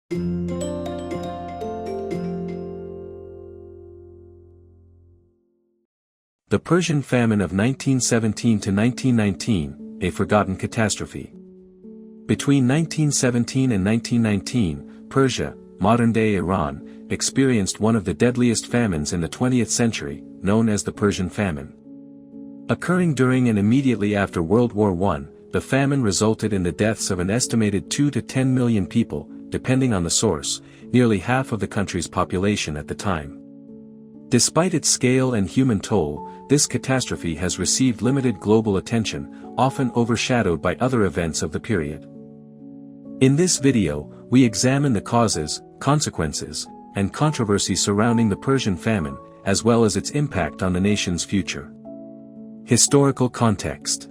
The Persian Famine of 1917 to 1919, a forgotten catastrophe. Between 1917 and 1919, Persia, modern-day Iran, experienced one of the deadliest famines in the 20th century, known as the Persian Famine. Occurring during and immediately after World War I, the famine resulted in the deaths of an estimated 2 to 10 million people, depending on the source, nearly half of the country's population at the time. Despite its scale and human toll, this catastrophe has received limited global attention, often overshadowed by other events of the period. In this video, we examine the causes, consequences, and controversy surrounding the Persian famine, as well as its impact on the nation's future. Historical context.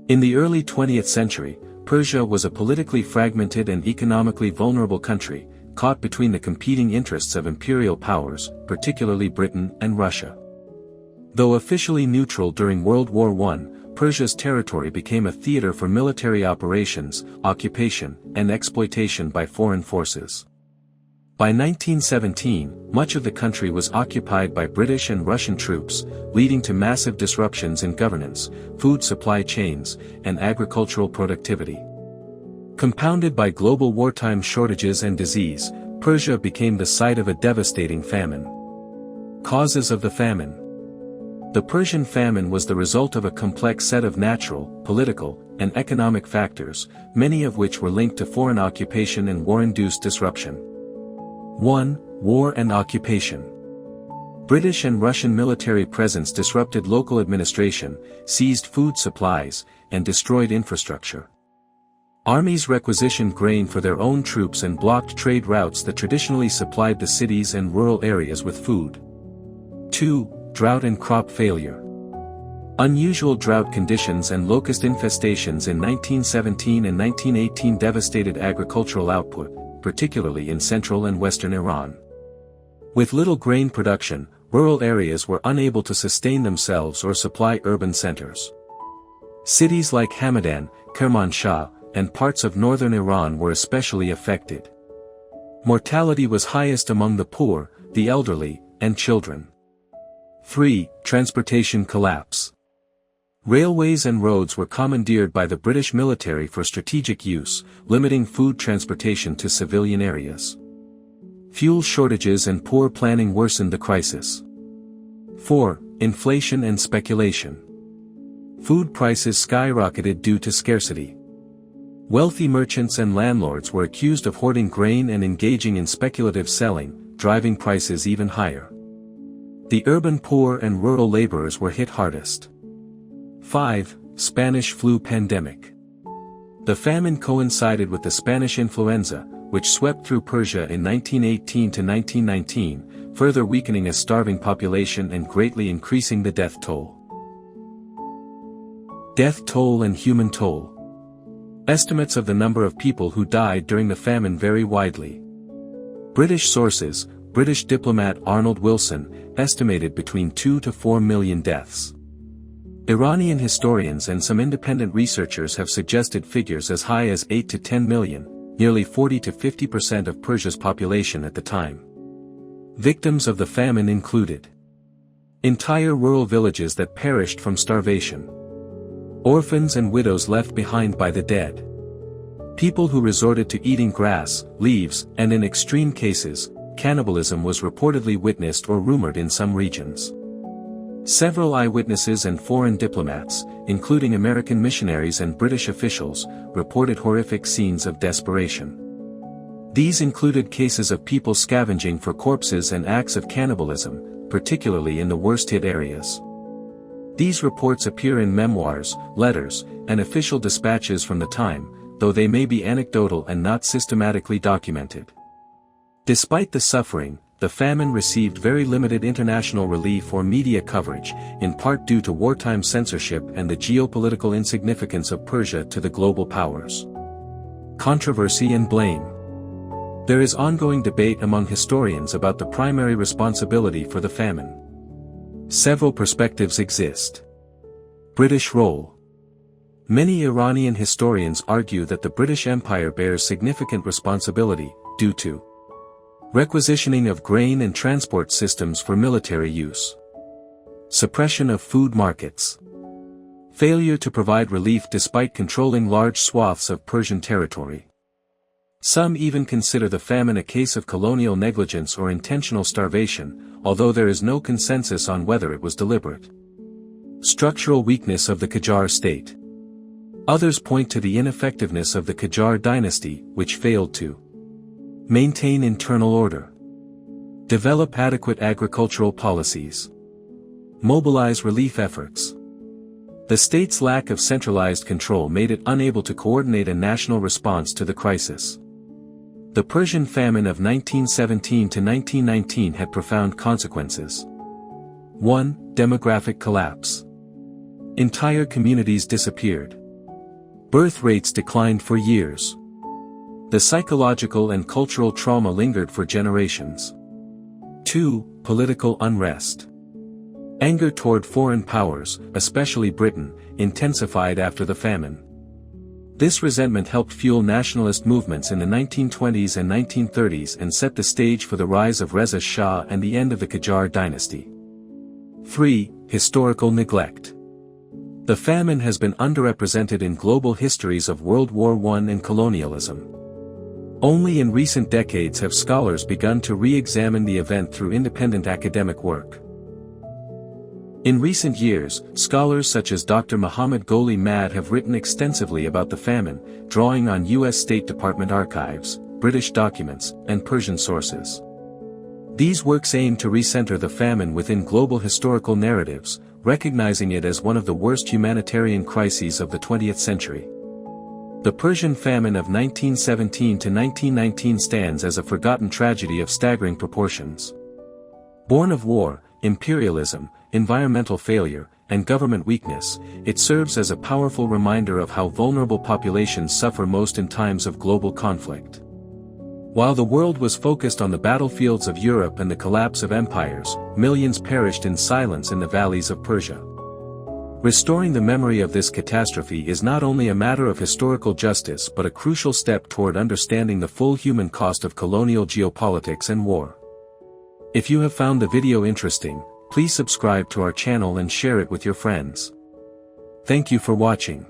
In the early 20th century, Persia was a politically fragmented and economically vulnerable country, caught between the competing interests of imperial powers, particularly Britain and Russia. Though officially neutral during World War I, Persia's territory became a theater for military operations, occupation, and exploitation by foreign forces. By 1917, much of the country was occupied by British and Russian troops, leading to massive disruptions in governance, food supply chains, and agricultural productivity. Compounded by global wartime shortages and disease, Persia became the site of a devastating famine. Causes of the famine. The Persian famine was the result of a complex set of natural, political, and economic factors, many of which were linked to foreign occupation and war-induced disruption. 1. War and occupation. British and Russian military presence disrupted local administration, seized food supplies, and destroyed infrastructure. Armies requisitioned grain for their own troops and blocked trade routes that traditionally supplied the cities and rural areas with food. 2. Drought and crop failure. Unusual drought conditions and locust infestations in 1917 and 1918 devastated agricultural output, particularly in central and western Iran. With little grain production, rural areas were unable to sustain themselves or supply urban centers. Cities like Hamadan, Kermanshah, and parts of northern Iran were especially affected. Mortality was highest among the poor, the elderly, and children. 3. Transportation collapse. Railways and roads were commandeered by the British military for strategic use, limiting food transportation to civilian areas. Fuel shortages and poor planning worsened the crisis. 4. Inflation and speculation. Food prices skyrocketed due to scarcity. Wealthy merchants and landlords were accused of hoarding grain and engaging in speculative selling, driving prices even higher. The urban poor and rural laborers were hit hardest. 5. Spanish flu pandemic. The famine coincided with the Spanish influenza, which swept through Persia in 1918 to 1919, further weakening a starving population and greatly increasing the death toll. Death toll and human toll. Estimates of the number of people who died during the famine vary widely. British sources, British diplomat Arnold Wilson, estimated between 2 to 4 million deaths. Iranian historians and some independent researchers have suggested figures as high as 8 to 10 million, nearly 40 to 50% of Persia's population at the time. Victims of the famine included entire rural villages that perished from starvation, orphans and widows left behind by the dead, people who resorted to eating grass, leaves, and in extreme cases, cannibalism was reportedly witnessed or rumored in some regions. Several eyewitnesses and foreign diplomats, including American missionaries and British officials, reported horrific scenes of desperation. These included cases of people scavenging for corpses and acts of cannibalism, particularly in the worst-hit areas. These reports appear in memoirs, letters, and official dispatches from the time, though they may be anecdotal and not systematically documented. Despite the suffering, the famine received very limited international relief or media coverage, in part due to wartime censorship and the geopolitical insignificance of Persia to the global powers. Controversy and blame. There is ongoing debate among historians about the primary responsibility for the famine. Several perspectives exist. British role. Many Iranian historians argue that the British Empire bears significant responsibility, due to requisitioning of grain and transport systems for military use, suppression of food markets, failure to provide relief despite controlling large swaths of Persian territory. Some even consider the famine a case of colonial negligence or intentional starvation, although there is no consensus on whether it was deliberate. Structural weakness of the Qajar state. Others point to the ineffectiveness of the Qajar dynasty, which failed to maintain internal order, develop adequate agricultural policies, mobilize relief efforts. The state's lack of centralized control made it unable to coordinate a national response to the crisis. The Persian famine of 1917 to 1919 had profound consequences. 1. Demographic collapse. Entire communities disappeared. Birth rates declined for years. The psychological and cultural trauma lingered for generations. 2. Political unrest. Anger toward foreign powers, especially Britain, intensified after the famine. This resentment helped fuel nationalist movements in the 1920s and 1930s and set the stage for the rise of Reza Shah and the end of the Qajar dynasty. 3. Historical neglect. The famine has been underrepresented in global histories of World War I and colonialism. Only in recent decades have scholars begun to re-examine the event through independent academic work. In recent years, scholars such as Dr. Mohammad Gholi Majd have written extensively about the famine, drawing on U.S. State Department archives, British documents, and Persian sources. These works aim to recenter the famine within global historical narratives, recognizing it as one of the worst humanitarian crises of the 20th century. The Persian famine of 1917 to 1919 stands as a forgotten tragedy of staggering proportions. Born of war, imperialism, environmental failure, and government weakness, it serves as a powerful reminder of how vulnerable populations suffer most in times of global conflict. While the world was focused on the battlefields of Europe and the collapse of empires, millions perished in silence in the valleys of Persia. Restoring the memory of this catastrophe is not only a matter of historical justice but a crucial step toward understanding the full human cost of colonial geopolitics and war. If you have found the video interesting, please subscribe to our channel and share it with your friends. Thank you for watching.